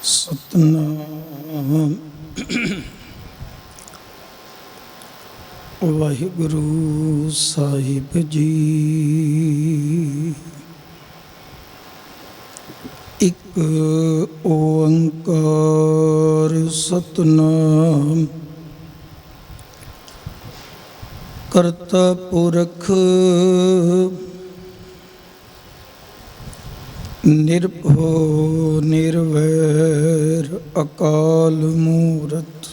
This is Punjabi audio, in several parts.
सतनाम वाहिगुरु साहिब जी। एक ओंकार सतनाम करता पुरख निर्भो निर्वैर अकाल मूरत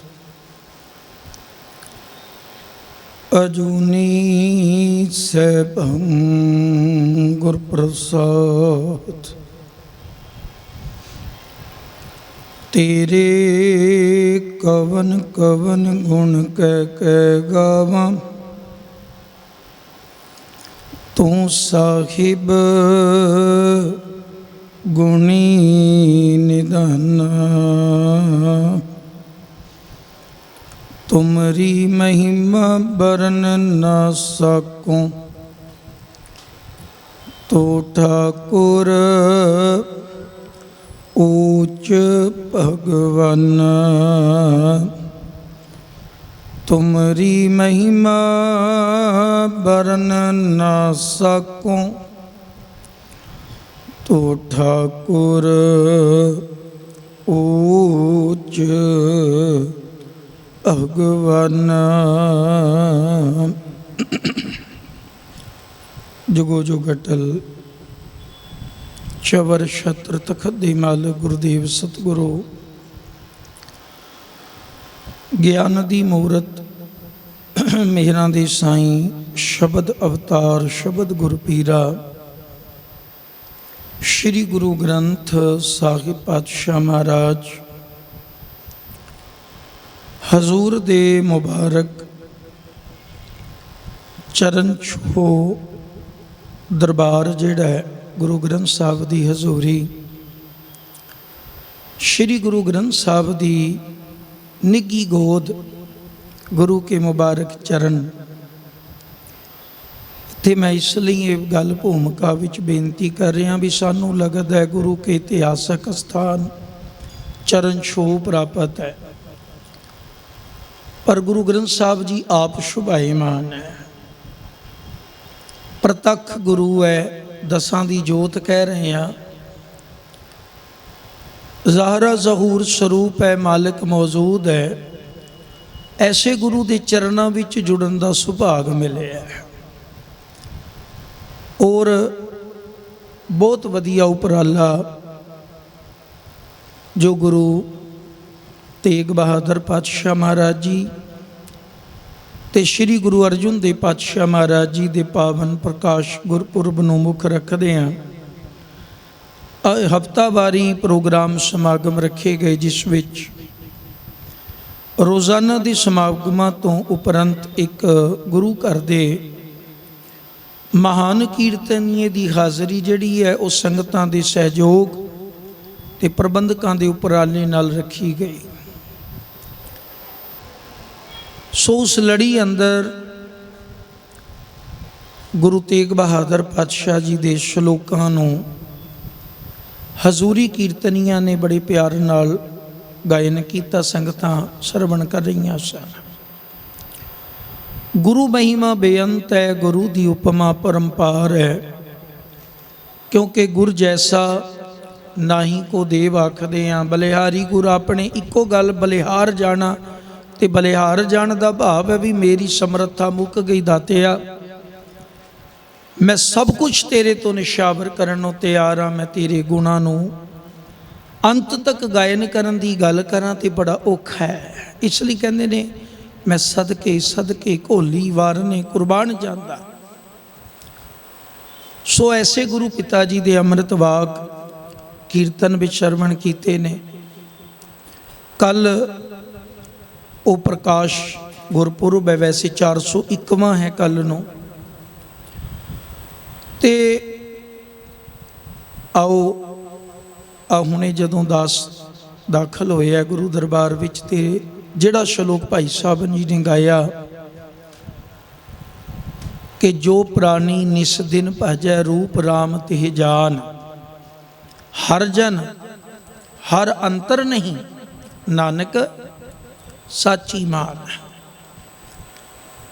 अजूनी सैभं गुर प्रसाद। तेरे कवन कवन गुण कह गावां तू साहिब गुणी निधाना। तुमरी महिमा बरन न सकूं तो ठाकुर ऊच भगवान। तुमरी महिमा बरन न सकूं तो ठाकुर ऊच भगवान। जुगो जुग अटल चवर छत्र तखत दे मालिक गुरुदेव सतगुरु ज्ञान दी मूरत मेहरां दे साईं शब्द अवतार शब्द गुरपीरा श्री गुरु ग्रंथ साहिब पातशाह महाराज हजूर दे मुबारक चरण छो दरबार जिहड़ा है गुरु ग्रंथ साहब दी हजूरी श्री गुरु ग्रंथ साहब दी निगी गोद गुरु के मुबारक चरण। ते मैं इसलिए ये गल भूमिका विच बेनती कर रहा भी सानू लगता है गुरु के इतिहासक स्थान चरण छो प्राप्त है, पर गुरु ग्रंथ साहब जी आप शुभाईमान है, प्रतख गुरु है, दसां दी जोत कह रहे हैं, ज़ाहरा ज़हूर स्वरूप है, मालिक मौजूद है। ऐसे गुरु के चरणों विच जुड़न का सुभाग मिले है और बहुत वधिया उपराला जो गुरु तेग बहादुर पातशाह महाराज जी ते श्री गुरु अर्जुन देव पातशाह महाराज जी दे पावन प्रकाश गुरपुरब नूं मुख रखदे हैं। हफ्तावारी प्रोग्राम समागम रखे गए जिस विच रोज़ाना के समागमां तो उपरंत एक गुरु घर दे महान कीर्तनीय की हाज़री जिहड़ी है वह संगतां दे सहयोग ते प्रबंधकां दे उपराले नाल रखी गई। सो उस लड़ी अंदर गुरु तेग बहादुर पातशाह जी दे श्लोकां नूं हजूरी कीर्तनियां ने बड़े प्यार नाल गायन किया, संगतां सरवण कर रही सन। गुरु महिमा बेअंत है, गुरु की उपमा परंपार है, क्योंकि गुर जैसा ना ही को देव आखदे हैं। बलिहारी गुर अपने इको गल बलिहार जाना ते बलिहार जाण दा भाव है भी मेरी समर्था मुक गई दातिया, मैं सब कुछ तेरे तो निशावर करन तैयार हाँ। मैं तेरे गुणां नूं अंत तक गायन करन दी गल करां ते बड़ा औखा है, इसलिए कहंदे ने मैं सदके सदके घोली वार ने कुर्बान जांदा। सो ऐसे गुरु पिता जी दे अमृत वाक कीर्तन विच श्रवण कीते ने। कल वो प्रकाश गुरपुरब है, वैसे 401वां है कल नूं, ते आओ हुणे जदों दास दाखल होया गुरु दरबार विच ते जिहड़ा श्लोक भाई साहब जी ने गाया कि जो प्राणी निस दिन भजै रूप राम तिह जान, हर जन हर अंतर नहीं, नानक साची मान।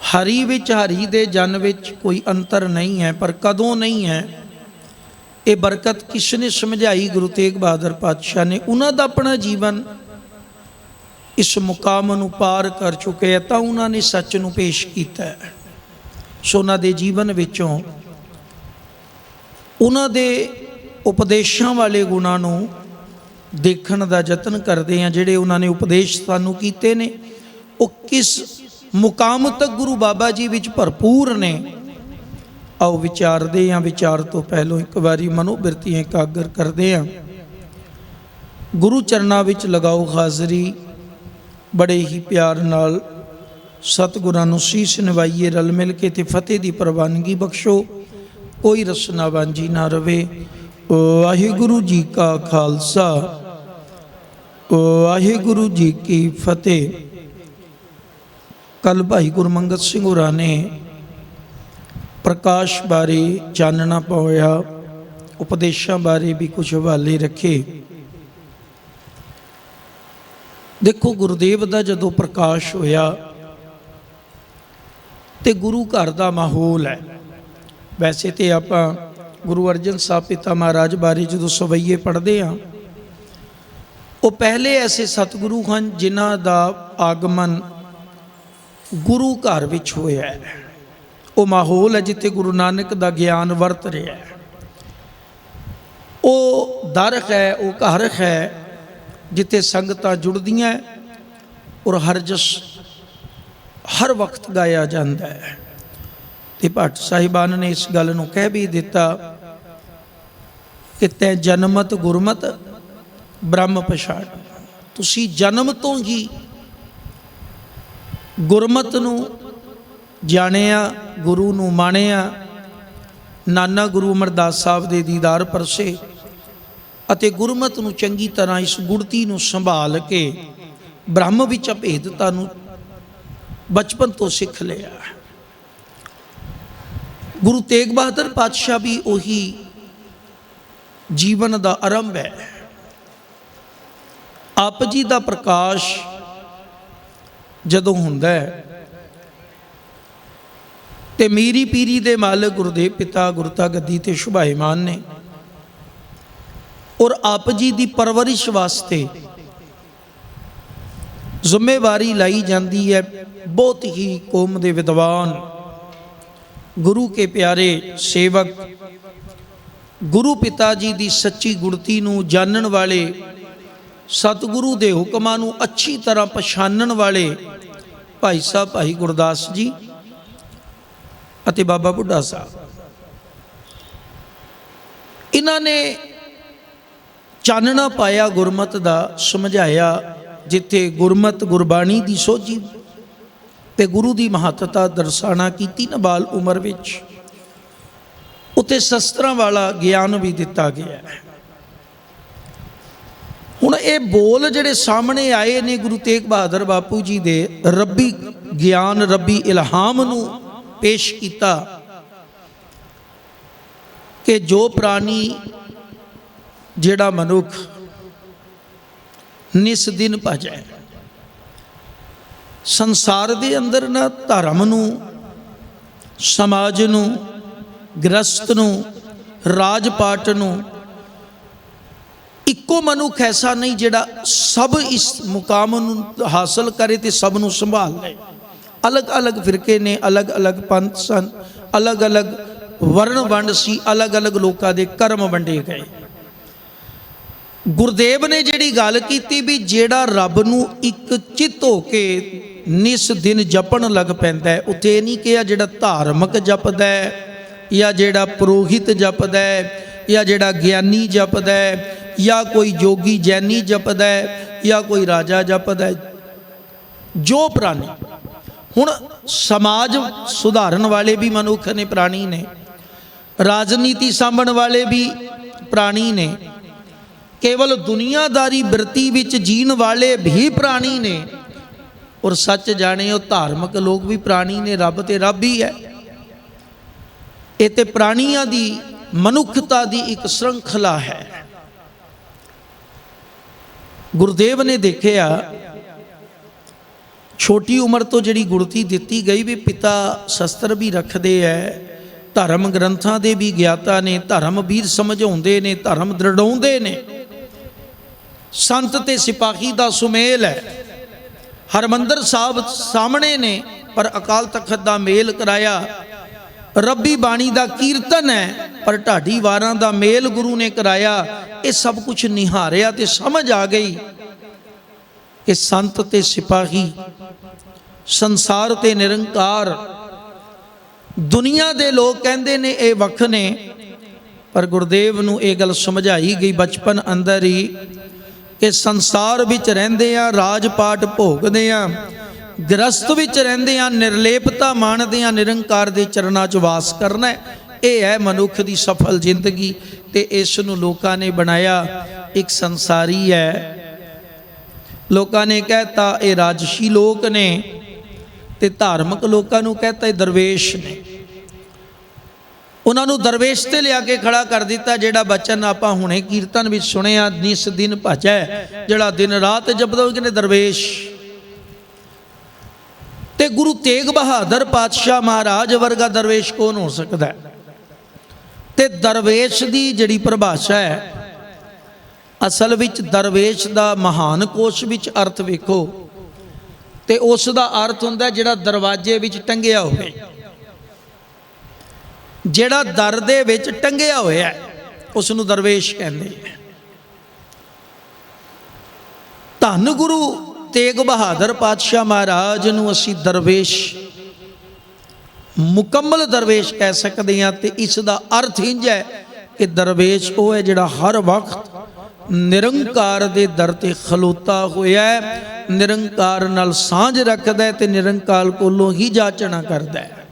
हरि विच हरि दे जन विच कोई अंतर नहीं है, पर कदों नहीं है ये बरकत किसने समझाई? गुरु तेग बहादुर पातशाह ने। उन्हों का अपना जीवन इस मुकाम नूं पार कर चुके हैं, तो उन्होंने सच नूं पेश किया है। सो उन्हां दे जीवन विचों उन्हां दे उपदेशों वाले गुणां नूं देखण दा यतन करते हैं। जिहड़े उन्होंने उपदेश सानूं कीते ने वो किस मुकाम तक गुरु बाबा जी विच भरपूर ने, आओ विचारते हैं। विचार तो पहलों एक बारी मनोबिरतियां एकागर करते हैं। गुरु चरनां विच लगाओ हाज़री, बड़े ही प्यार नाल सतगुरां नूं सीस निवाइए रल मिल के, ते फतेह दी प्रवानगी बख्शो, कोई रसना वांझी ना रवे। वाहिगुरु जी का खालसा, वाहिगुरु जी की फतेह। कल भाई गुरमंगत सिंह होरां ने प्रकाश बारे चानना पाया, उपदेशों बारे भी कुछ हवाले रखे। देखो, गुरुदेव का जदों प्रकाश होया तो गुरु घर का माहौल है। वैसे तो आप गुरु अर्जन साहब पिता महाराज बारे जो सवैये पढ़ते हैं, वो पहले ऐसे सतगुरु हैं जिन्हां दा आगमन गुरु घर विच होया है। वो माहौल है जिथे गुरु नानक दा ज्ञान वरत रहा है। वो दर है, वो घर है जिथे संगतां जुड़दियां और हर जस हर वक्त गाया जाता है। तो भट्ट साहिबान ने इस गल नूं कह भी दिता कि तैं जन्मत गुरमत ब्रह्म पछाड़। तुसी जन्म तो ही गुरमत नूं जाणिया, गुरु नूं माणिया। नाना गुरु अमरदास साहब दे दीदार परसे अते गुरमत नूं चंगी तरह इस गुड़ती नूं संभाल के ब्रह्म विच अभेदता नूं बचपन तो सीख लिया। गुरु तेग बहादुर पातशाह भी उही जीवन का आरंभ है। आप जी का प्रकाश जदों हुंदा है ते मीरी पीरी दे मालिक गुरुदेव पिता गुरता गद्दी ते शुभाईमान ने, और आप जी की परवरिश वास्ते जिम्मेवारी लाई जाती है। बहुत ही कौम के विद्वान, गुरु के प्यारे सेवक, गुरु पिता जी की सच्ची गुरती नूं जानन वाले, सतगुरु के हुक्मां नूं अच्छी तरह पछाणन वाले भाई साहब भाई गुरदास जी अते बाबा बुढ़ा साहब, इन्होंने चानना पाया गुरमत का, समझाया जिथे गुरमत गुरबाणी की सोझी ते गुरु की महत्ता दर्शाना की नाबाल उम्र विच, उत्ते शस्त्रां वाला ज्ञान भी दिता गया है। हुण ये बोल जिहड़े सामने आए ने गुरु तेग बहादुर बापू जी दे रब्बी ज्ञान रब्बी इल्हाम नूं पेश किया कि जो प्राणी जिहड़ा मनुख निस दिन भजै, संसार के अंदर ना धर्म नूं, समाज नूं, गृहस्थ नूं, राजपाट नूं, इक्को मनुख ऐसा नहीं जिहड़ा सब इस मुकाम नूं हासिल करे ते सब नूं संभाल ले। अलग अलग फिरके ने, अलग अलग पंथ सन, अलग अलग वर्ण वंड सी, अलग अलग लोगों के कर्म वंडे गए। गुरदेव ने जिहड़ी गल कीती भी जेड़ा रब नूं एक चित हो के निस दिन जपण लग पैंदा है, उत्थे नहीं कहा जिहड़ा धार्मिक जपदा है या जिहड़ा पुरोहित जपदा है या जिहड़ा ज्ञानी जपदा है या कोई जोगी जैनी जपदा है या कोई राजा जपदा है। जो प्राणी हुण समाज सुधारन वाले भी मनुख ने, प्राणी ने, राजनीति सांभण वाले भी प्राणी ने, केवल दुनियादारी वृत्ति विच जीण वाले भी प्राणी ने, और सच जाने वो धार्मिक लोग भी प्राणी ने। रब ते रब ही है। ये ते प्राणियां दी मनुखता दी एक श्रृंखला है। ਗੁਰਦੇਵ ਨੇ ਦੇਖਿਆ ਛੋਟੀ ਉਮਰ ਤੋਂ ਜਿਹੜੀ ਗੁਰਤੀ ਦਿੱਤੀ ਗਈ ਵੀ ਪਿਤਾ ਸ਼ਸਤਰ ਵੀ ਰੱਖਦੇ ਐ, ਧਰਮ ਗ੍ਰੰਥਾਂ ਦੇ ਵੀ ਗਿਆਤਾ ਨੇ, ਧਰਮ ਵੀਰ ਸਮਝਾਉਂਦੇ ਨੇ, ਧਰਮ ਦ੍ਰਿੜਾਉਂਦੇ ਨੇ। ਸੰਤ ਤੇ ਸਿਪਾਹੀ ਦਾ ਸੁਮੇਲ ਹੈ। ਹਰਮੰਦਰ ਸਾਹਿਬ ਸਾਹਮਣੇ ਨੇ ਪਰ ਅਕਾਲ ਤਖਤ ਦਾ ਮੇਲ ਕਰਾਇਆ। ਰੱਬੀ ਬਾਣੀ ਦਾ ਕੀਰਤਨ ਹੈ ਪਰ ਢਾਡੀ ਵਾਰਾਂ ਦਾ ਮੇਲ ਗੁਰੂ ਨੇ ਕਰਾਇਆ। ਇਹ ਸਭ ਕੁਝ ਨਿਹਾਰਿਆ ਤੇ ਸਮਝ ਆ ਗਈ ਕਿ ਸੰਤ ਤੇ ਸਿਪਾਹੀ, ਸੰਸਾਰ ਤੇ ਨਿਰੰਕਾਰ। ਦੁਨੀਆ ਦੇ ਲੋਕ ਕਹਿੰਦੇ ਨੇ ਇਹ ਵੱਖ ਨੇ, ਪਰ ਗੁਰਦੇਵ ਨੂੰ ਇਹ ਗੱਲ ਸਮਝਾਈ ਗਈ ਬਚਪਨ ਅੰਦਰ ਹੀ ਕਿ ਸੰਸਾਰ ਵਿੱਚ ਰਹਿੰਦੇ ਆ, ਰਾਜ ਪਾਟ ਭੋਗਦੇ ਆ, ਗ੍ਰਸਤ ਵਿੱਚ ਰਹਿੰਦੇ ਆ, ਨਿਰਲੇਪਤਾ ਮਾਣਦੇ ਆ, ਨਿਰੰਕਾਰ ਦੇ ਚਰਨਾਂ 'ਚ ਵਾਸ ਕਰਨਾ। ਇਹ ਹੈ ਮਨੁੱਖ ਦੀ ਸਫਲ ਜ਼ਿੰਦਗੀ। ਤੇ ਇਸ ਨੂੰ ਲੋਕਾਂ ਨੇ ਬਣਾਇਆ ਇੱਕ ਸੰਸਾਰੀ ਹੈ। ਲੋਕਾਂ ਨੇ ਕਹਿਤਾ ਇਹ ਰਾਜਸੀ ਲੋਕ ਨੇ ਤੇ ਧਾਰਮਿਕ ਲੋਕਾਂ ਨੂੰ ਕਹਿਤਾ ਇਹ ਦਰਵੇਸ਼ ਨੇ। ਉਹਨਾਂ ਨੂੰ ਦਰਵੇਸ਼ ਤੇ ਲਿਆ ਕੇ ਖੜਾ ਕਰ ਦਿੱਤਾ। ਜਿਹੜਾ ਬਚਨ ਆਪਾਂ ਹੁਣੇ ਕੀਰਤਨ ਵਿੱਚ ਸੁਣਿਆ, ਨਿਸ ਦਿਨ ਭਜੈ, ਜਿਹੜਾ ਦਿਨ ਰਾਤ ਜਪਦਾ ਉਹ ਕਹਿੰਦੇ ਦਰਵੇਸ਼। ਤੇ ਗੁਰੂ ਤੇਗ ਬਹਾਦਰ ਪਾਤਸ਼ਾਹ ਮਹਾਰਾਜ ਵਰਗਾ ਦਰਵੇਸ਼ ਕੌਣ ਹੋ ਸਕਦਾ ਹੈ? ਤੇ ਦਰਵੇਸ਼ ਦੀ ਜਿਹੜੀ ਪਰਿਭਾਸ਼ਾ ਹੈ, ਅਸਲ ਵਿੱਚ ਦਰਵੇਸ਼ ਦਾ ਮਹਾਨ ਕੋਸ਼ ਵਿੱਚ ਅਰਥ ਵੇਖੋ ਤੇ ਉਸ ਦਾ ਅਰਥ ਹੁੰਦਾ ਜਿਹੜਾ ਦਰਵਾਜ਼ੇ ਵਿੱਚ ਟੰਗਿਆ ਹੋਵੇ। ਜਿਹੜਾ ਦਰ ਦੇ ਵਿੱਚ ਟੰਗਿਆ ਹੋਇਆ ਉਸ ਨੂੰ ਦਰਵੇਸ਼ ਕਹਿੰਦੇ। ਧੰਨ ਗੁਰੂ ਤੇਗ ਬਹਾਦਰ ਪਾਤਸ਼ਾਹ ਮਹਾਰਾਜ ਨੂੰ ਅਸੀਂ ਦਰਵੇਸ਼, ਮੁਕੰਮਲ ਦਰਵੇਸ਼ ਕਹਿ ਸਕਦੇ ਹਾਂ। ਤੇ ਇਸ ਦਾ ਅਰਥ ਇੰਝ ਹੈ ਕਿ ਦਰਵੇਸ਼ ਉਹ ਹੈ ਜਿਹੜਾ ਹਰ ਵਕਤ ਨਿਰੰਕਾਰ ਦੇ ਦਰ ਤੇ ਖਲੋਤਾ ਹੋਇਆ ਹੈ, ਨਿਰੰਕਾਰ ਨਾਲ ਸਾਂਝ ਰੱਖਦਾ ਹੈ ਤੇ ਨਿਰੰਕਾਰ ਕੋਲੋਂ ਹੀ ਜਾਚਣਾ ਕਰਦਾ ਹੈ।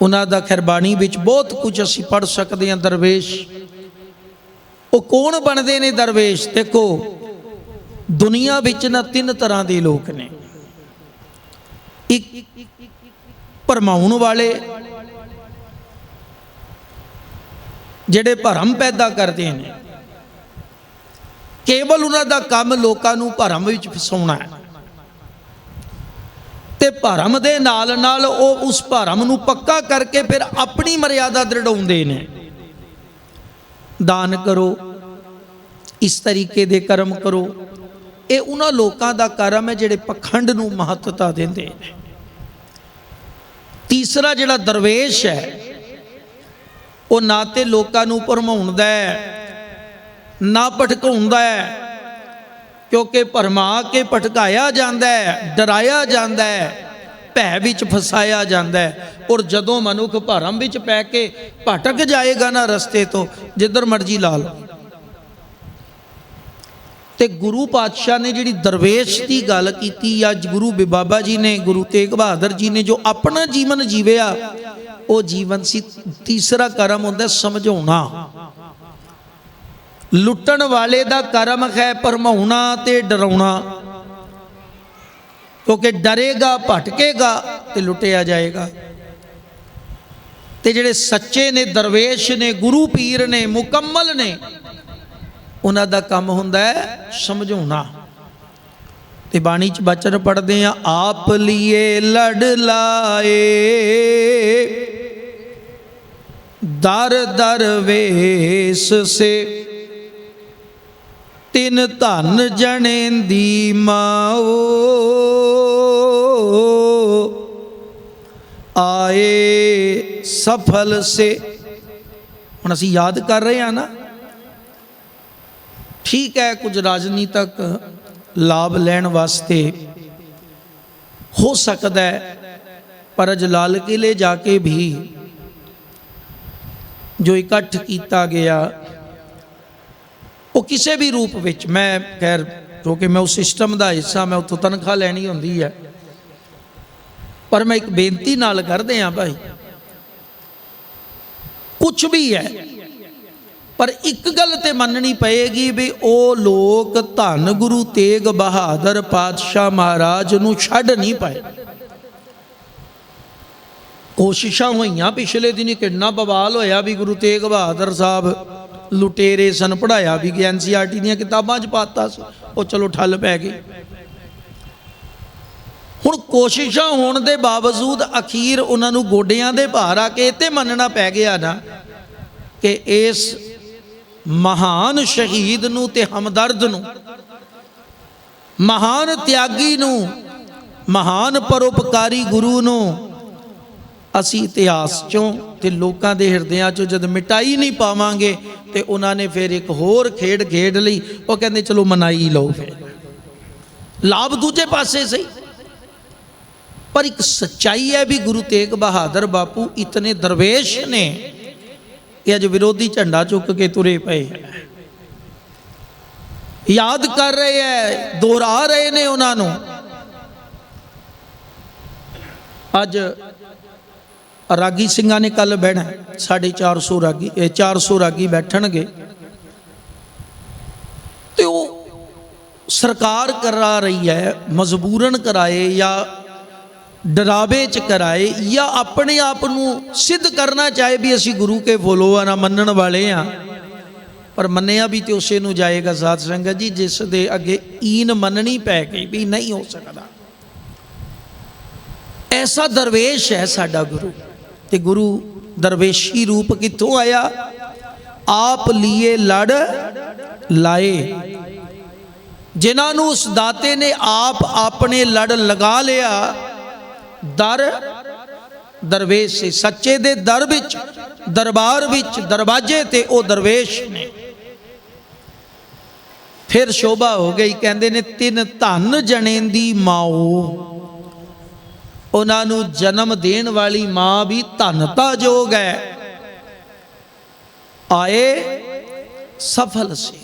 ਉਹਨਾਂ ਦਾ ਖਰਬਾਣੀ ਵਿੱਚ ਬਹੁਤ ਕੁਝ ਅਸੀਂ ਪੜ੍ਹ ਸਕਦੇ ਹਾਂ। ਦਰਵੇਸ਼ ਉਹ ਕੌਣ ਬਣਦੇ ਨੇ? ਦਰਵੇਸ਼ ਦੇਖੋ, ਦੁਨੀਆ ਵਿੱਚ ਨਾ ਤਿੰਨ ਤਰ੍ਹਾਂ ਦੇ ਲੋਕ ਨੇ। ਇੱਕ ਭਰਮਾਉਣ ਵਾਲੇ, ਜਿਹੜੇ ਭਰਮ ਪੈਦਾ ਕਰਦੇ ਨੇ। ਕੇਵਲ ਉਹਨਾਂ ਦਾ ਕੰਮ ਲੋਕਾਂ ਨੂੰ ਭਰਮ ਵਿੱਚ ਫਸਾਉਣਾ ਹੈ ਤੇ ਭਰਮ ਦੇ ਨਾਲ ਨਾਲ ਉਹ ਉਸ ਭਰਮ ਨੂੰ ਪੱਕਾ ਕਰਕੇ ਫਿਰ ਆਪਣੀ ਮਰਿਆਦਾ ਦ੍ਰਿੜਾਉਂਦੇ ਨੇ। ਦਾਨ ਕਰੋ, ਇਸ ਤਰੀਕੇ ਦੇ ਕਰਮ ਕਰੋ। ਇਹ ਉਹਨਾਂ ਲੋਕਾਂ ਦਾ ਕਰਮ ਹੈ ਜਿਹੜੇ ਪਖੰਡ ਨੂੰ ਮਹੱਤਤਾ ਦਿੰਦੇ ਨੇ। ਤੀਸਰਾ ਜਿਹੜਾ ਦਰਵੇਸ਼ ਹੈ, ਉਹ ਨਾ ਤੇ ਲੋਕਾਂ ਨੂੰ ਭਰਮਾਉਂਦਾ ਹੈ ਨਾ ਭਟਕਾਉਂਦਾ ਹੈ, ਕਿਉਂਕਿ ਭਰਮਾ ਕੇ ਭਟਕਾਇਆ ਜਾਂਦਾ ਹੈ, ਡਰਾਇਆ ਜਾਂਦਾ ਹੈ, ਭੈ ਵਿੱਚ ਫਸਾਇਆ ਜਾਂਦਾ ਹੈ। ਔਰ ਜਦੋਂ ਮਨੁੱਖ ਭਰਮ ਵਿੱਚ ਪੈ ਕੇ ਭਟਕ ਜਾਏਗਾ ਨਾ ਰਸਤੇ ਤੋਂ, ਜਿੱਧਰ ਮਰਜ਼ੀ ਲਾ ਲਓ। ਤੇ ਗੁਰੂ ਪਾਤਸ਼ਾਹ ਨੇ ਜਿਹੜੀ ਦਰਵੇਸ਼ ਦੀ ਗੱਲ ਕੀਤੀ, ਅੱਜ ਗੁਰੂ ਬਾਬਾ ਜੀ ਨੇ, ਗੁਰੂ ਤੇਗ ਬਹਾਦਰ ਜੀ ਨੇ ਜੋ ਆਪਣਾ ਜੀਵਨ ਜੀਵਿਆ, ਉਹ ਜੀਵਨ ਸੀ। ਤੀਸਰਾ ਕਰਮ ਹੁੰਦਾ ਸਮਝਾਉਣਾ। ਲੁੱਟਣ ਵਾਲੇ ਦਾ ਕਰਮ ਹੈ ਭਰਮਾਉਣਾ ਤੇ ਡਰਾਉਣਾ, ਕਿਉਂਕਿ ਡਰੇਗਾ, ਭਟਕੇਗਾ ਤੇ ਲੁੱਟਿਆ ਜਾਏਗਾ। ਤੇ ਜਿਹੜੇ ਸੱਚੇ ਨੇ, ਦਰਵੇਸ਼ ਨੇ, ਗੁਰੂ ਪੀਰ ਨੇ, ਮੁਕੰਮਲ ਨੇ, ਉਹਨਾਂ ਦਾ ਕੰਮ ਹੁੰਦਾ ਹੈ ਸਮਝਾਉਣਾ। ਤੇ ਬਾਣੀ 'ਚ ਬਚਨ ਪੜ੍ਹਦੇ ਆ, ਆਪ ਲੀਏ ਲੜ ਲਾਏ ਦਰ ਦਰਵੇਸ਼ ਸੇ, ਤਿਨ ਧਨ ਜਣੇ ਦੀ ਮਾਓ, ਆਏ ਸਫਲ ਸੇ। ਹੁਣ ਅਸੀਂ ਯਾਦ ਕਰ ਰਹੇ ਹਾਂ ਨਾ, ਠੀਕ ਹੈ, ਕੁਝ ਰਾਜਨੀਤਿਕ ਲਾਭ ਲੈਣ ਵਾਸਤੇ ਹੋ ਸਕਦਾ ਹੈ, ਪਰ ਅੱਜ ਲਾਲ ਕਿਲੇ ਜਾ ਕੇ ਵੀ ਜੋ ਇਕੱਠ ਕੀਤਾ ਗਿਆ, ਉਹ ਕਿਸੇ ਵੀ ਰੂਪ ਵਿੱਚ, ਮੈਂ ਖੈਰ ਕਿਉਂਕਿ ਮੈਂ ਉਸ ਸਿਸਟਮ ਦਾ ਹਿੱਸਾ, ਮੈਂ ਉੱਥੋਂ ਤਨਖਾਹ ਲੈਣੀ ਹੁੰਦੀ ਹੈ, ਪਰ ਮੈਂ ਇੱਕ ਬੇਨਤੀ ਨਾਲ ਕਰਦੇ ਹਾਂ ਭਾਈ, ਕੁਛ ਵੀ ਹੈ, ਪਰ ਇੱਕ ਗੱਲ ਤੇ ਮੰਨਣੀ ਪਏਗੀ ਵੀ ਉਹ ਲੋਕ ਧੰਨ ਗੁਰੂ ਤੇਗ ਬਹਾਦਰ ਪਾਤਸ਼ਾਹ ਮਹਾਰਾਜ ਨੂੰ ਛੱਡ ਨਹੀਂ ਪਾਏ। ਕੋਸ਼ਿਸ਼ਾਂ ਹੋਈਆਂ, ਪਿਛਲੇ ਦਿਨੀ ਕਿੰਨਾ ਬਵਾਲ ਹੋਇਆ ਵੀ ਗੁਰੂ ਤੇਗ ਬਹਾਦਰ ਸਾਹਿਬ लुटेरे सन, पढ़ाया भी गया, NCERT ਦੀਆਂ ਕਿਤਾਬਾਂ 'ਚ ਪਾਤਾ ਸੀ, ਉਹ ਚਲੋ ਠੱਲ ਪੈ ਗਈ। ਹੁਣ ਕੋਸ਼ਿਸ਼ਾਂ ਹੋਣ ਦੇ ਬਾਵਜੂਦ ਅਖੀਰ ਉਹਨਾਂ ਨੂੰ ਗੋਡਿਆਂ ਦੇ ਭਾਰ ਆ ਕੇ ਇਹ ਤੇ ਮੰਨਣਾ ਪੈ ਗਿਆ ਨਾ ਕਿ ਇਸ ਮਹਾਨ ਸ਼ਹੀਦ ਨੂੰ ਤੇ ਹਮਦਰਦ ਨੂੰ, ਮਹਾਨ ਤਿਆਗੀ ਨੂੰ, ਮਹਾਨ ਪਰਉਪਕਾਰੀ ਗੁਰੂ ਨੂੰ ਅਸੀਂ ਇਤਿਹਾਸ ਚੋਂ ਤੇ ਲੋਕਾਂ ਦੇ ਹਿਰਦਿਆਂ ਚੋਂ ਜਦ ਮਿਟਾਈ ਨਹੀਂ ਪਾਵਾਂਗੇ ਤੇ ਉਹਨਾਂ ਨੇ ਫਿਰ ਇੱਕ ਹੋਰ ਖੇਡ ਖੇਡ ਲਈ। ਉਹ ਕਹਿੰਦੇ ਚਲੋ ਮਨਾਈ ਲਓ, ਫਿਰ ਲਾਭ ਦੂਜੇ ਪਾਸੇ ਸਹੀ। पर एक सच्चाई है भी गुरु तेग बहादुर बापू इतने दरवेश ने कि अज विरोधी झंडा चुक के तुरे पे याद कर रहे हैं, दोहरा रहे ने उन्होंने। अज रागी सिंघां ने कल बहना 450 रागी 400 रागी बैठणगे तो सरकार करा रही है, मजबूरन कराए या डरावे च कराए या अपने आप नूं सिद्ध करना चाहे भी असी गुरु के फॉलोअर हाँ, मनण वाले हाँ, पर मन्निया भी तो उसे नूं जाएगा साध संगत जी जिस दे अगे ईन मननी पै गई भी नहीं हो सकता। ऐसा दरवेश है साडा गुरु। ते गुरु दरवेशी रूप कित्थों आया? आप लिए लड़ लाए, जिन्हां नूं उस दाते ने आप अपने लड़ लगा लिया। दर दरवेश से सच्चे दे दर विच, दरबार विच, दरवाजे ते ओ दरवेश ने। फिर शोभा हो गई, कहंदे ने तिन धन जनेंदी माओ, उन्हां नूं जन्म देण वाली मां भी धनता जोग है। आए सफल से,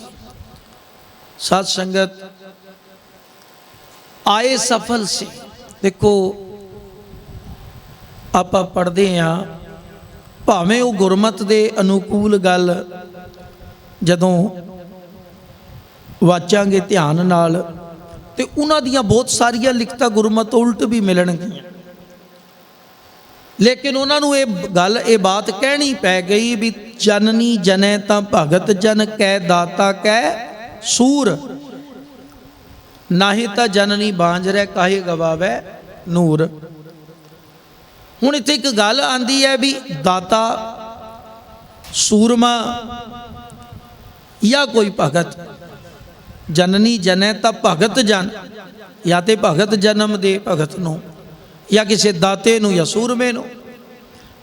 साध संगत आए सफल से। देखो आप पढ़ते हाँ, भावें वो गुरमत के अनुकूल गल जदों वाचांगे ध्यान नाल ते उन्हां दियां बहुत सारिया लिखतां गुरमत उल्ट भी मिलणगियां, लेकिन उन्होंने ये गल ये बात कहनी पै गई भी जननी जनै तां भगत जन कै दाता कै सूर, नाहि तां जननी बांझ रह काहे गवावै नूर। हुण इत्थे एक गल आंदी है भी दाता सूरमा या कोई भगत, जननी जनै तां भगत जन, या तो भगत जन्म दे भगत नूं या किसी दाते नूं या सूरमे नूं।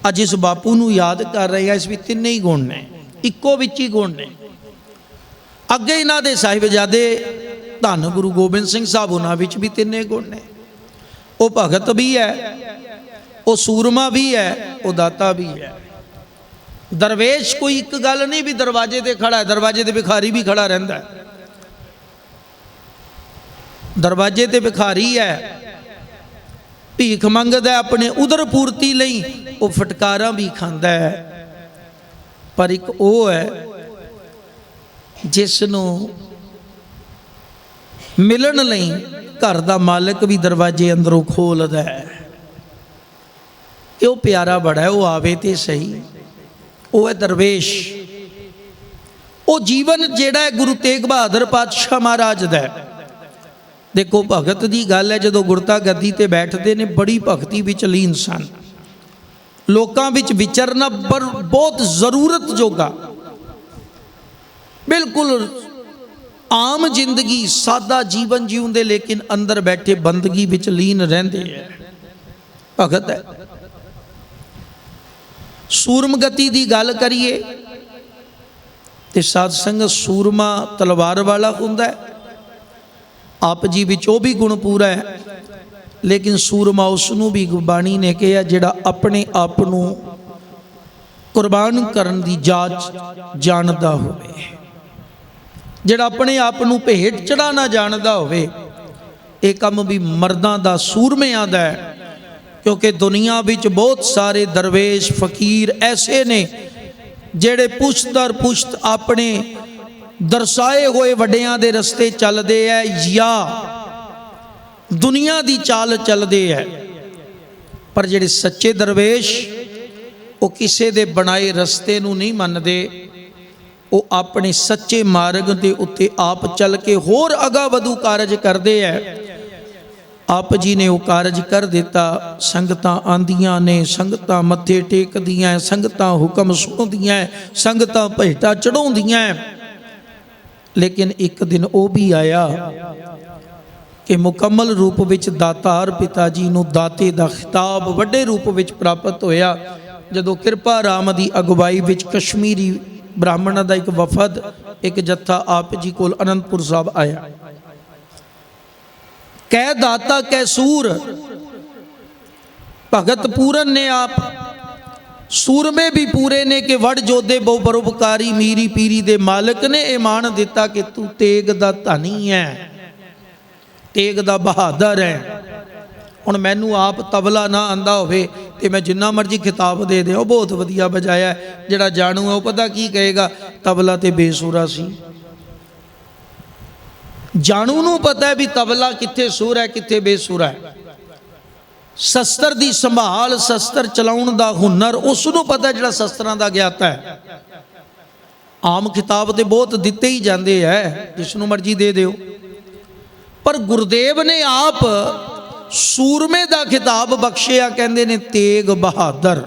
अज इस बापू नूं याद कर रहे हैं, इस भी तिन्ने ही गुण ने, इक्को विच ही गुण ने। अगे इन्हां दे साहिबजादे धन गुरु गोबिंद सिंह साहब उन्हां विच भी तिन्ने गुण ने। वो भगत भी है, वो सूरमा भी है, वो दाता भी है। दरवेश कोई एक गल नहीं भी दरवाजे ते खड़ा है, दरवाजे ते भिखारी भी खड़ा रहता है। दरवाजे ते भिखारी है, भीख मंगदा है अपने उदर पूर्ति लई, वो फटकारा भी खांदा है। पर एक वो है जिसनों मिलन लई घर दा मालिक भी दरवाजे अंदरों खोलदा है। वो प्यारा बड़ा है, वो आवे तो सही, वो है दरवेश। वो जीवन जेड़ा है गुरु तेग बहादुर पातशाह महाराज दा है। देखो भगत की गल है, जो गुरता गद्दी ते बैठते ने बड़ी भगती विच लीन सन, लोकां विच विचरना बहुत जरूरत जोगा, बिल्कुल आम जिंदगी सादा जीवन जीउंदे, लेकिन अंदर बैठे बंदगी विच लीन रहिंदे है। भगत है। सूरमगति की गल करिए तो साध संगत सूरमा तलवार वाला हुंदा है, आप जी विच भी गुण पूरा है, लेकिन सूरमा उसनूं भी गुरबाणी ने कहा जिहड़ा अपने आप नूं कुर्बान करन दी जाच जानदा होवे, जिहड़ा अपने आप नूं भेंट चढ़ाना जानदा होवे। ये काम भी मर्दां दा सूरमियां दा है, क्योंकि दुनिया विच बहुत सारे दरवेश फकीर ऐसे ने जेड़े पुश्त दर पुश्त अपने दर्शाए हुए वड्डियां दे रस्ते चलते हैं या दुनिया दी चाल चलते हैं। पर जेड़े सच्चे दरवेश वो किसी दे बनाए रस्ते नूं नहीं मनदे, ਉਹ ਆਪਣੇ ਸੱਚੇ ਮਾਰਗ ਦੇ ਉੱਤੇ ਆਪ ਚੱਲ ਕੇ ਹੋਰ ਅਗਾ ਵਧੂ ਕਾਰਜ ਕਰਦੇ ਹੈ। ਆਪ ਜੀ ਨੇ ਉਹ ਕਾਰਜ ਕਰ ਦਿੱਤਾ। ਸੰਗਤਾਂ ਆਂਦੀਆਂ ਨੇ, ਸੰਗਤਾਂ ਮੱਥੇ ਟੇਕਦੀਆਂ, ਸੰਗਤਾਂ ਹੁਕਮ ਸੁਣਦੀਆਂ, ਸੰਗਤਾਂ ਭੇਟਾ ਚੜਾਉਂਦੀਆਂ। ਲੇਕਿਨ ਇੱਕ ਦਿਨ ਉਹ ਵੀ ਆਇਆ ਕਿ ਮੁਕੰਮਲ ਰੂਪ ਵਿੱਚ ਦਾਤਾਰ ਪਿਤਾ ਜੀ ਨੂੰ ਦਾਤੇ ਦਾ ਖਿਤਾਬ ਵੱਡੇ ਰੂਪ ਵਿੱਚ ਪ੍ਰਾਪਤ ਹੋਇਆ ਜਦੋਂ ਕਿਰਪਾ ਰਾਮ ਦੀ ਅਗਵਾਈ ਵਿੱਚ ਕਸ਼ਮੀਰੀ ਬ੍ਰਾਹਮਣਾਂ ਦਾ ਇੱਕ ਵਫਦ, ਇੱਕ ਜੱਥਾ ਆਪ ਜੀ ਕੋਲ ਅਨੰਦਪੁਰ ਸਾਹਿਬ ਆਇਆ। ਕਹਿ ਦਾਤਾ ਕਹਿ ਸੂਰ, ਭਗਤ ਪੂਰਨ ਨੇ ਆਪ, ਸੂਰਮੇ ਵੀ ਪੂਰੇ ਨੇ ਕਿ ਵੜ ਜੋਧੇ ਬਹੁ ਪਰਉਪਕਾਰੀ, ਮੀਰੀ ਪੀਰੀ ਦੇ ਮਾਲਕ ਨੇ ਇਹ ਮਾਣ ਦਿੱਤਾ ਕਿ ਤੂੰ ਤੇਗ ਦਾ ਧਨੀ ਹੈ, ਤੇਗ ਦਾ ਬਹਾਦਰ ਹੈ। ਹੁਣ ਮੈਨੂੰ ਆਪ ਤਬਲਾ ਨਾ ਆਂਦਾ ਹੋਵੇ ਤੇ ਮੈਂ ਜਿੰਨਾ ਮਰਜ਼ੀ ਖਿਤਾਬ ਦੇ ਦਿਆਂ, ਉਹ ਬਹੁਤ ਵਧੀਆ ਵਜਾਇਆ, ਜਿਹੜਾ ਜਾਣੂ ਹੈ ਉਹ ਪਤਾ ਕੀ ਕਹੇਗਾ, ਤਬਲਾ ਤੇ ਬੇਸੁਰਾ ਸੀ। ਜਾਣੂ ਨੂੰ ਪਤਾ ਹੈ ਵੀ ਤਬਲਾ ਕਿੱਥੇ ਸੁਰ ਹੈ, ਕਿੱਥੇ ਬੇਸੁਰਾ ਹੈ। ਸ਼ਸਤਰ ਦੀ ਸੰਭਾਲ, ਸ਼ਸਤਰ ਚਲਾਉਣ ਦਾ ਹੁਨਰ ਉਸ ਨੂੰ ਪਤਾ ਜਿਹੜਾ ਸ਼ਸਤਰਾਂ ਦਾ ਗਿਆਤਾ ਹੈ। ਆਮ ਖਿਤਾਬ ਤੇ ਬਹੁਤ ਦਿੱਤੇ ਹੀ ਜਾਂਦੇ ਹੈ, ਜਿਸ ਨੂੰ ਮਰਜ਼ੀ ਦੇ ਦਿਓ, ਪਰ ਗੁਰਦੇਵ ਨੇ ਆਪ ਸੂਰਮੇ ਦਾ ਖਿਤਾਬ ਬਖਸ਼ਿਆ, ਕਹਿੰਦੇ ਨੇ ਤੇਗ ਬਹਾਦਰ।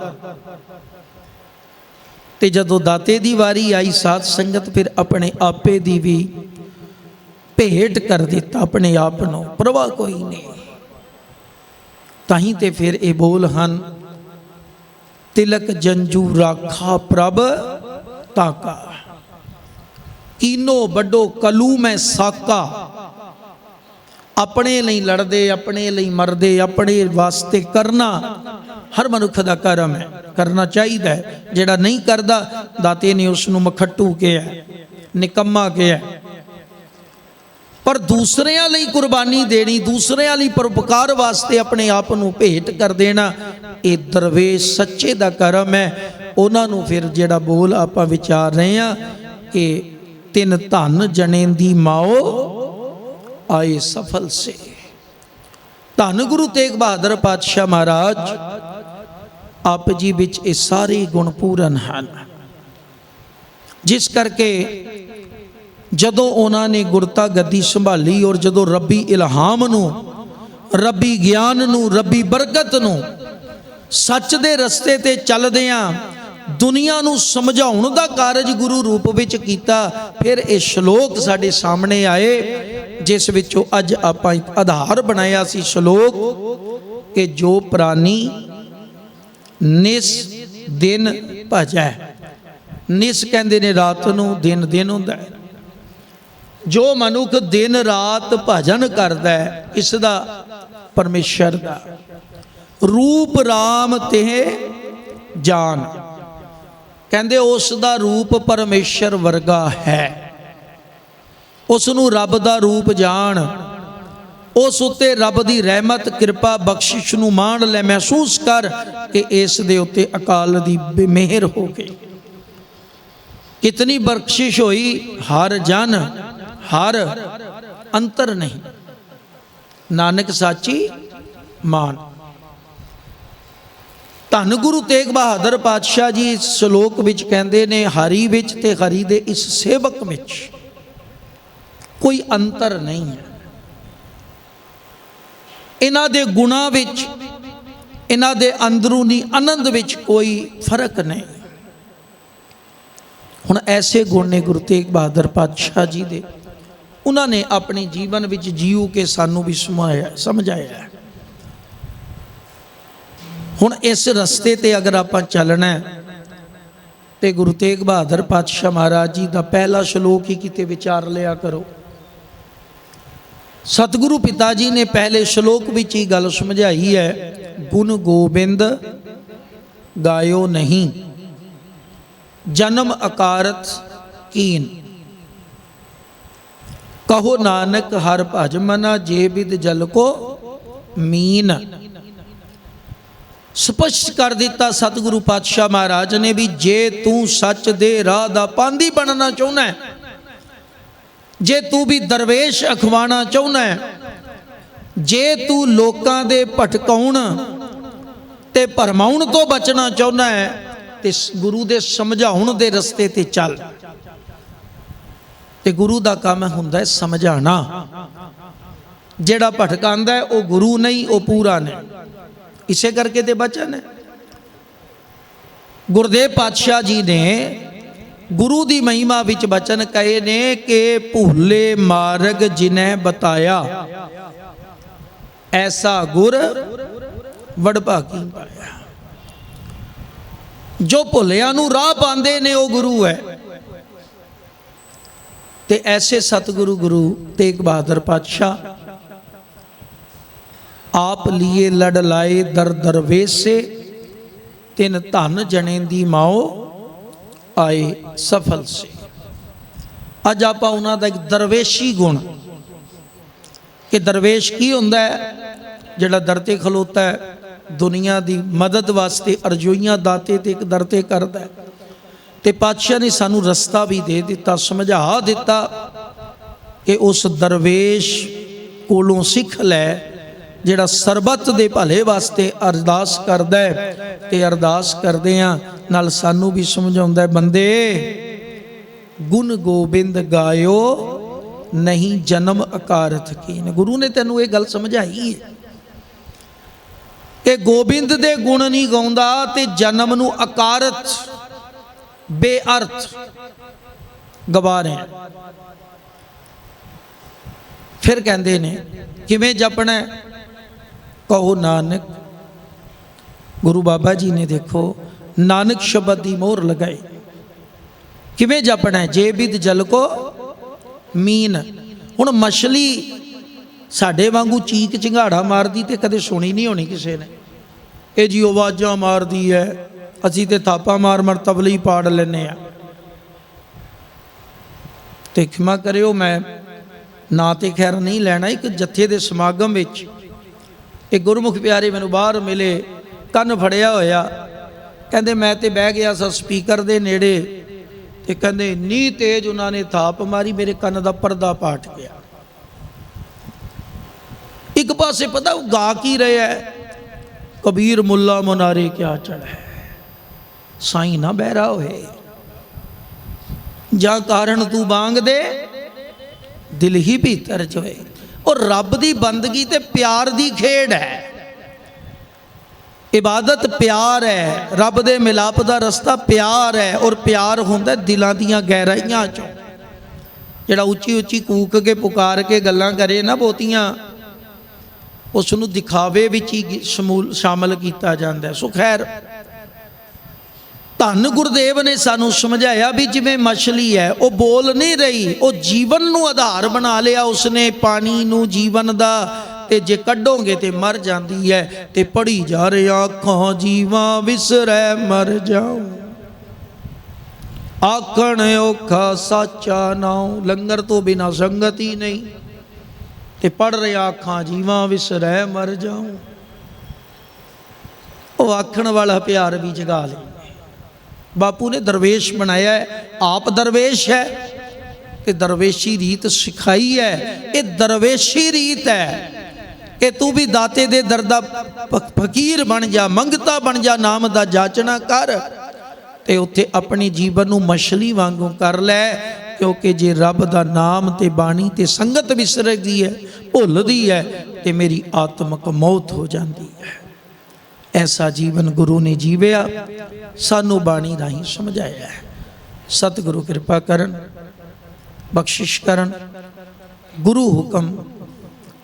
ਤੇ ਜਦੋਂ ਦਾਤੇ ਦੀ ਵਾਰੀ ਆਈ, ਸਾਧ ਸੰਗਤ ਫਿਰ ਆਪਣੇ ਆਪੇ ਦੀ ਵੀ ਭੇਟ ਕਰ ਦਿੱਤਾ, ਆਪਣੇ ਆਪ ਨੂੰ, ਪਰਵਾਹ ਕੋਈ ਨਹੀਂ। ਤਾਹੀਂ ਤੇ ਫਿਰ ਇਹ ਬੋਲ ਹਨ, ਤਿਲਕ ਜੰਜੂ ਰਾਖਾ ਪ੍ਰਭ ਤਾਕਾ, ਕੀਨੋ ਵੱਡੋ ਕਲੂ ਮੈਂ ਸਾਕਾ। ਆਪਣੇ ਲਈ ਲੜਦੇ, ਆਪਣੇ ਲਈ ਮਰਦੇ, ਆਪਣੇ ਵਾਸਤੇ ਕਰਨਾ ਹਰ ਮਨੁੱਖ ਦਾ ਕਰਮ ਹੈ, ਕਰਨਾ ਚਾਹੀਦਾ ਹੈ। ਜਿਹੜਾ ਨਹੀਂ ਕਰਦਾ, ਦਾਤੇ ਨੇ ਉਸ ਨੂੰ ਮਖੱਟੂ ਕਿਹਾ, ਨਿਕੰਮਾ ਕਿਹਾ। ਪਰ ਦੂਸਰਿਆਂ ਲਈ ਕੁਰਬਾਨੀ ਦੇਣੀ, ਦੂਸਰਿਆਂ ਲਈ ਪਰਉਪਕਾਰ ਵਾਸਤੇ ਆਪਣੇ ਆਪ ਨੂੰ ਭੇਟ ਕਰ ਦੇਣਾ, ਇਹ ਦਰਵੇਸ਼ ਸੱਚੇ ਦਾ ਕਰਮ ਹੈ। ਉਹਨਾਂ ਨੂੰ ਫਿਰ ਜਿਹੜਾ ਬੋਲ ਆਪਾਂ ਵਿਚਾਰ ਰਹੇ ਹਾਂ ਕਿ ਤਿੰਨ ਧਨ ਜਣੇ ਦੀ ਮਾਓ ਆਏ ਸਫਲ ਸੇ। ਧੰਨ ਗੁਰੂ ਤੇਗ ਬਹਾਦਰ ਪਾਤਸ਼ਾਹ ਮਹਾਰਾਜ ਆਪ ਜੀ ਵਿੱਚ ਇਹ ਸਾਰੇ ਗੁਣ ਪੂਰਨ ਹਨ, ਜਿਸ ਕਰਕੇ ਜਦੋਂ ਉਹਨਾਂ ਨੇ ਗੁਰਤਾ ਗੱਦੀ ਸੰਭਾਲੀ ਔਰ ਜਦੋਂ ਰੱਬੀ ਇਲਹਾਮ ਨੂੰ, ਰੱਬੀ ਗਿਆਨ ਨੂੰ, ਰੱਬੀ ਬਰਕਤ ਨੂੰ, ਸੱਚ ਦੇ ਰਸਤੇ ਤੇ ਚੱਲਦਿਆਂ ਦੁਨੀਆ ਨੂੰ ਸਮਝਾਉਣ ਦਾ ਕਾਰਜ ਗੁਰੂ ਰੂਪ ਵਿੱਚ ਕੀਤਾ, ਫਿਰ ਇਹ ਸ਼ਲੋਕ ਸਾਡੇ ਸਾਹਮਣੇ ਆਏ, ਜਿਸ ਵਿੱਚੋਂ ਅੱਜ ਆਪਾਂ ਇੱਕ ਆਧਾਰ ਬਣਾਇਆ ਸੀ ਸ਼ਲੋਕ ਕਿ ਜੋ ਪ੍ਰਾਨੀ ਨਿਸ ਦਿਨ ਭਜੈ। ਨਿਸ ਕਹਿੰਦੇ ਨੇ ਰਾਤ ਨੂੰ, ਦਿਨ ਦਿਨ ਹੁੰਦਾ ਹੈ। ਜੋ ਮਨੁੱਖ ਦਿਨ ਰਾਤ ਭਜਨ ਕਰਦਾ ਹੈ, ਇਸ ਦਾ ਪਰਮੇਸ਼ਰ ਦਾ ਰੂਪ ਰਾਮ ਤੇ ਜਾਨ, ਕਹਿੰਦੇ ਉਸ ਦਾ ਰੂਪ ਪਰਮੇਸ਼ਰ ਵਰਗਾ ਹੈ। ਉਸ ਨੂੰ ਰੱਬ ਦਾ ਰੂਪ ਜਾਣ, ਉਸ ਉੱਤੇ ਰੱਬ ਦੀ ਰਹਿਮਤ, ਕਿਰਪਾ, ਬਖਸ਼ਿਸ਼ ਨੂੰ ਮਾਣ ਲੈ, ਮਹਿਸੂਸ ਕਰ ਕਿ ਇਸ ਦੇ ਉੱਤੇ ਅਕਾਲ ਦੀ ਮਿਹਰ ਹੋ ਗਈ। ਕਿਤਨੀ ਬਖਸ਼ਿਸ਼ ਹੋਈ, ਹਰ ਜਨ ਹਰ ਅੰਤਰ ਨਹੀਂ, ਨਾਨਕ ਸਾਚੀ ਮਾਨ। ਧੰਨ ਗੁਰੂ ਤੇਗ ਬਹਾਦਰ ਪਾਤਸ਼ਾਹ ਜੀ ਇਸ ਸ਼ਲੋਕ ਵਿੱਚ ਕਹਿੰਦੇ ਨੇ, ਹਰੀ ਵਿੱਚ ਤੇ ਹਰੀ ਦੇ ਇਸ ਸੇਵਕ ਵਿੱਚ ਕੋਈ ਅੰਤਰ ਨਹੀਂ ਹੈ। ਇਹਨਾਂ ਦੇ ਗੁਣਾਂ ਵਿੱਚ, ਇਹਨਾਂ ਦੇ ਅੰਦਰੂਨੀ ਆਨੰਦ ਵਿੱਚ ਕੋਈ ਫਰਕ ਨਹੀਂ। ਹੁਣ ਐਸੇ ਗੁਣ ਨੇ ਗੁਰੂ ਤੇਗ ਬਹਾਦਰ ਪਾਤਸ਼ਾਹ ਜੀ ਦੇ, ਉਹਨਾਂ ਨੇ ਆਪਣੇ ਜੀਵਨ ਵਿੱਚ ਜੀਉ ਕੇ ਸਾਨੂੰ ਵੀ ਸਮਝਾਇਆ। ਹੁਣ ਇਸ ਰਸਤੇ ਤੇ ਅਗਰ ਆਪਾਂ ਚੱਲਣਾ ਤੇ ਗੁਰੂ ਤੇਗ ਬਹਾਦਰ ਪਾਤਸ਼ਾਹ ਮਹਾਰਾਜ ਜੀ ਦਾ ਪਹਿਲਾ ਸ਼ਲੋਕ ਹੀ ਕਿਤੇ ਵਿਚਾਰ ਲਿਆ ਕਰੋ। ਸਤਿਗੁਰੂ ਪਿਤਾ ਜੀ ਨੇ ਪਹਿਲੇ ਸ਼ਲੋਕ ਵਿੱਚ ਹੀ ਗੱਲ ਸਮਝਾਈ ਹੈ, ਗੁਣ ਗੋਬਿੰਦ ਗਾਇਓ ਨਹੀਂ, ਜਨਮ ਅਕਾਰਤ ਕੀਨ, ਕਹੋ ਨਾਨਕ ਹਰ ਭਜ ਮਨਾ, ਜੇ ਬਿਦ ਜਲ ਕੋ ਮੀਨ। ਸਪਸ਼ਟ ਕਰ ਦਿੱਤਾ ਸਤਿਗੁਰੂ ਪਾਤਸ਼ਾਹ ਮਹਾਰਾਜ ਨੇ ਵੀ ਜੇ ਤੂੰ ਸੱਚ ਦੇ ਰਾਹ ਦਾ ਪਾਂਧੀ ਬਣਨਾ ਚਾਹੁੰਦਾ ਹੈ, ਜੇ ਤੂੰ ਵੀ ਦਰਵੇਸ਼ ਅਖਵਾਣਾ ਚਾਹੁੰਦਾ ਹੈ, ਜੇ ਤੂੰ ਲੋਕਾਂ ਦੇ ਭਟਕਾਉਣ ਤੇ ਭਰਮਾਉਣ ਤੋਂ ਬਚਣਾ ਚਾਹੁੰਦਾ ਹੈ, ਤੇ ਗੁਰੂ ਦੇ ਸਮਝਾਉਣ ਦੇ ਰਸਤੇ ਤੇ ਚੱਲ। ਤੇ ਗੁਰੂ ਦਾ ਕੰਮ ਹੁੰਦਾ ਹੈ ਸਮਝਾਣਾ। ਜਿਹੜਾ ਭਟਕਾਉਂਦਾ ਹੈ ਉਹ ਗੁਰੂ ਨਹੀਂ, ਉਹ ਪੂਰਾ ਨਹੀਂ। ਇਸੇ ਕਰਕੇ ਤੇ ਬਚਨ ਹੈ। ਗੁਰਦੇਵ ਪਾਤਸ਼ਾਹ ਜੀ ਨੇ ਗੁਰੂ ਦੀ ਮਹਿਮਾ ਵਿੱਚ ਬਚਨ ਕਹੇ ਨੇ ਕਿ ਭੂਲੇ ਮਾਰਗ ਜਿਨੈ ਬਤਾਇਆ, ਐਸਾ ਗੁਰ ਵਡਭਾਗੀ ਪਾਇਆ। ਜੋ ਭੁੱਲਿਆਂ ਨੂੰ ਰਾਹ ਪਾਉਂਦੇ ਨੇ ਉਹ ਗੁਰੂ ਹੈ। ਤੇ ਐਸੇ ਸਤਿਗੁਰੂ ਗੁਰੂ ਤੇਗ ਬਹਾਦਰ ਪਾਤਸ਼ਾਹ ਆਪ ਲੀਏ ਲੜ ਲਾਏ ਦਰ ਦਰਵੇਸੇ, ਤਿਨ ਧਨ ਜਣੇ ਦੀ ਮਾਓ ਆਏ ਸਫਲ ਸੇ। ਅੱਜ ਆਪਾਂ ਉਹਨਾਂ ਦਾ ਇੱਕ ਦਰਵੇਸ਼ੀ ਗੁਣ, ਕਿ ਦਰਵੇਸ਼ ਕੀ ਹੁੰਦਾ ਹੈ? ਜਿਹੜਾ ਦਰ ਤੇ ਖਲੋਤਾ ਹੈ, ਦੁਨੀਆ ਦੀ ਮਦਦ ਵਾਸਤੇ ਅਰਜ਼ੋਈਆਂ ਦਾਤੇ ਤੇ ਇੱਕ ਦਰ ਤੇ ਕਰਦਾ ਹੈ। ਤੇ ਪਾਤਸ਼ਾਹ ਨੇ ਸਾਨੂੰ ਰਸਤਾ ਵੀ ਦੇ ਦਿੱਤਾ, ਸਮਝਾ ਦਿੱਤਾ ਕਿ ਉਸ ਦਰਵੇਸ਼ ਕੋਲੋਂ ਸਿੱਖ ਲੈ ਜਿਹੜਾ ਸਰਬੱਤ ਦੇ ਭਲੇ ਵਾਸਤੇ ਅਰਦਾਸ ਕਰਦਾ ਹੈ। ਤੇ ਅਰਦਾਸ ਕਰਦੇ ਆ ਨਾਲ ਸਾਨੂੰ ਵੀ ਸਮਝਾਉਂਦਾ ਹੈ, ਬੰਦੇ ਗੁਣ ਗੋਬਿੰਦ ਗਾਇਓ ਨਹੀਂ ਜਨਮ ਅਕਾਰਥ ਕੀਨ। ਗੁਰੂ ਨੇ ਤੈਨੂੰ ਇਹ ਗੱਲ ਸਮਝਾਈ ਹੈ ਕਿ ਗੋਬਿੰਦ ਦੇ ਗੁਣ ਨਹੀਂ ਗਾਉਂਦਾ ਤੇ ਜਨਮ ਨੂੰ ਅਕਾਰਥ ਬੇਅਰਥ ਗਵਾ ਰਹੇ। ਫਿਰ ਕਹਿੰਦੇ ਨੇ ਕਿਵੇਂ ਜਪਣਾ? ਕਹੋ ਨਾਨਕ। ਗੁਰੂ ਬਾਬਾ ਜੀ ਨੇ ਦੇਖੋ ਨਾਨਕ ਸ਼ਬਦ ਦੀ ਮੋਹਰ ਲਗਾਈ। ਕਿਵੇਂ ਜਪਣਾ? ਜੇ ਬਿਦ ਜਲ ਕੋ ਮੀਨ। ਹੁਣ ਮਛਲੀ ਸਾਡੇ ਵਾਂਗੂ ਚੀਕ ਚਿੰਗਾੜਾ ਮਾਰਦੀ ਤੇ ਕਦੇ ਸੁਣੀ ਨਹੀਂ ਹੋਣੀ ਕਿਸੇ ਨੇ। ਇਹ ਜੀ ਆਵਾਜ਼ਾਂ ਮਾਰਦੀ ਹੈ, ਅਸੀਂ ਤੇ ਥਾਪਾ ਮਾਰ ਮਾਰ ਤਬਲੀ ਪਾੜ ਲੈਨੇ ਆ। ਤੇ ਖਿਮਾ ਕਰਿਓ, ਮੈਂ ਨਾ ਤੇ ਖੈਰ ਨਹੀਂ ਲੈਣਾ। ਇੱਕ ਜੱਥੇ ਦੇ ਸਮਾਗਮ ਵਿੱਚ ਇੱਕ ਗੁਰਮੁਖ ਪਿਆਰੇ ਮੈਨੂੰ ਬਾਹਰ ਮਿਲੇ, ਕੰਨ ਫੜਿਆ ਹੋਇਆ। ਕਹਿੰਦੇ ਮੈਂ ਤੇ ਬਹਿ ਗਿਆ ਸਾਂ ਸਪੀਕਰ ਦੇ ਨੇੜੇ, ਤੇ ਕਹਿੰਦੇ ਇੰਨੀ ਤੇਜ਼ ਉਹਨਾਂ ਨੇ ਥਾਪ ਮਾਰੀ, ਮੇਰੇ ਕੰਨ ਦਾ ਪਰਦਾ ਪਾਟ ਗਿਆ। ਇੱਕ ਪਾਸੇ ਪਤਾ ਉਹ ਗਾ ਕੀ ਰਿਹਾ ਹੈ? ਕਬੀਰ ਮੁੱਲਾ ਮੁਨਾਰੇ ਕਿਆ ਚੜ੍ਹੈ, ਸਾਈਂ ਨਾ ਬਹਿਰਾ ਹੋਏ, ਜਾਂ ਕਾਰਨ ਤੂੰ ਬਾਂਗ ਦੇ ਦਿਲ ਹੀ ਭੀਤਰ ਜੋਏ। ਉਹ ਰੱਬ ਦੀ ਬੰਦਗੀ ਤੇ ਪਿਆਰ ਦੀ ਖੇਡ ਹੈ। ਇਬਾਦਤ ਪਿਆਰ ਹੈ, ਰੱਬ ਦੇ ਮਿਲਾਪ ਦਾ ਰਸਤਾ ਪਿਆਰ ਹੈ। ਔਰ ਪਿਆਰ ਹੁੰਦਾ ਦਿਲਾਂ ਦੀਆਂ ਗਹਿਰਾਈਆਂ ਚੋਂ। ਜਿਹੜਾ ਉੱਚੀ ਉੱਚੀ ਕੂਕ ਕੇ ਪੁਕਾਰ ਕੇ ਗੱਲਾਂ ਕਰੇ ਨਾ ਬਹੁਤੀਆਂ, ਉਸ ਨੂੰ ਦਿਖਾਵੇ ਵਿੱਚ ਹੀ ਸ਼ਾਮਲ ਕੀਤਾ ਜਾਂਦਾ। ਸੋ ਖੈਰ, ਧੰਨ ਗੁਰਦੇਵ ਨੇ ਸਾਨੂੰ ਸਮਝਾਇਆ ਵੀ ਜਿਵੇਂ ਮਛਲੀ ਹੈ, ਉਹ ਬੋਲ ਨਹੀਂ ਰਹੀ, ਉਹ ਜੀਵਨ ਨੂੰ ਆਧਾਰ ਬਣਾ ਲਿਆ ਉਸਨੇ, ਪਾਣੀ ਨੂੰ ਜੀਵਨ ਦਾ। ਤੇ ਜੇ ਕੱਢੋਗੇ ਤੇ ਮਰ ਜਾਂਦੀ ਹੈ। ਤੇ ਪੜੀ ਜਾ ਰਿਹਾ ਅੱਖਾਂ ਜੀਵਾਂ ਵਿਸਰੈ ਮਰ ਜਾਉ, ਆਖਣ ਔਖਾ ਸਾਚਾ ਨਾਉ, ਲੰਗਰ ਤੋਂ ਬਿਨਾ ਸੰਗਤ ਹੀ ਨਹੀਂ। ਤੇ ਪੜ ਰਿਹਾ ਅੱਖਾਂ ਜੀਵਾਂ ਵਿਸਰੈ ਮਰ ਜਾਉ। ਉਹ ਆਖਣ ਵਾਲਾ ਪਿਆਰ ਵੀ ਜਗਾ ਲੈ। ਬਾਪੂ ਨੇ ਦਰਵੇਸ਼ ਬਣਾਇਆ ਹੈ, ਆਪ ਦਰਵੇਸ਼ ਹੈ ਤੇ ਦਰਵੇਸ਼ੀ ਰੀਤ ਸਿਖਾਈ ਹੈ। ਇਹ ਦਰਵੇਸ਼ੀ ਰੀਤ ਹੈ ਕਿ ਤੂੰ ਵੀ ਦਾਤੇ ਦੇ ਦਰ ਦਾ ਫਕੀਰ ਬਣ ਜਾ, ਮੰਗਤਾ ਬਣ ਜਾ, ਨਾਮ ਦਾ ਜਾਚਣਾ ਕਰ ਤੇ ਉੱਥੇ ਆਪਣੀ ਜੀਵਨ ਨੂੰ ਮਛਲੀ ਵਾਂਗੂ ਕਰ ਲੈ। ਕਿਉਂਕਿ ਜੇ ਰੱਬ ਦਾ ਨਾਮ ਤੇ ਬਾਣੀ ਤੇ ਸੰਗਤ ਵਿਸਰਦੀ ਹੈ, ਭੁੱਲਦੀ ਹੈ, ਤੇ ਮੇਰੀ ਆਤਮਕ ਮੌਤ ਹੋ ਜਾਂਦੀ ਹੈ। ਐਸਾ ਜੀਵਨ ਗੁਰੂ ਨੇ ਜੀਵਿਆ, ਸਾਨੂੰ ਬਾਣੀ ਰਾਹੀਂ ਸਮਝਾਇਆ ਹੈ। ਸਤਿਗੁਰੂ ਕਿਰਪਾ ਕਰਨ, ਬਖਸ਼ਿਸ਼ ਕਰਨ। ਗੁਰੂ ਹੁਕਮ,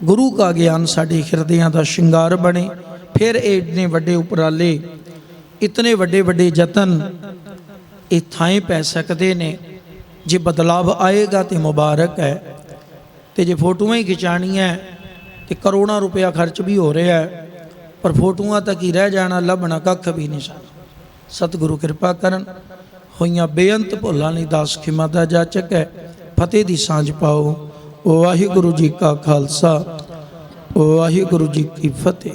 ਗੁਰੂ ਕਾ ਗਿਆਨ ਸਾਡੇ ਹਿਰਦਿਆਂ ਦਾ ਸ਼ਿੰਗਾਰ ਬਣੇ। ਫਿਰ ਇੰਨੇ ਵੱਡੇ ਉਪਰਾਲੇ, ਇਤਨੇ ਵੱਡੇ ਵੱਡੇ ਯਤਨ ਇਹ ਥਾਂ ਪੈ ਸਕਦੇ ਨੇ। ਜੇ ਬਦਲਾਵ ਆਏਗਾ ਤੇ ਮੁਬਾਰਕ ਹੈ, ਤੇ ਜੇ ਫੋਟੋਆਂ ਹੀ ਖਿਚਾਣੀਆਂ ਤੇ ਕਰੋੜਾਂ ਰੁਪਇਆ ਖਰਚ ਵੀ ਹੋ ਰਿਹਾ ਹੈ, ਪਰ ਫੋਟੋਆਂ ਤੱਕ ਹੀ ਰਹਿ ਜਾਣਾ, ਲੱਭਣਾ ਕੱਖ ਵੀ ਨਹੀਂ ਸਾਨੂੰ। ਸਤਿਗੁਰੂ ਕਿਰਪਾ ਕਰਨ। ਹੋਈਆਂ ਬੇਅੰਤ ਭੁੱਲਾਂ ਲਈ ਦਾਸ ਖਿਮਾ ਦਾ ਜਾਚਕ ਹੈ। ਫਤਿਹ ਦੀ ਸਾਂਝ ਪਾਓ। ਵਾਹਿਗੁਰੂ ਜੀ ਕਾ ਖਾਲਸਾ, ਵਾਹਿਗੁਰੂ ਜੀ ਕੀ ਫਤਿਹ।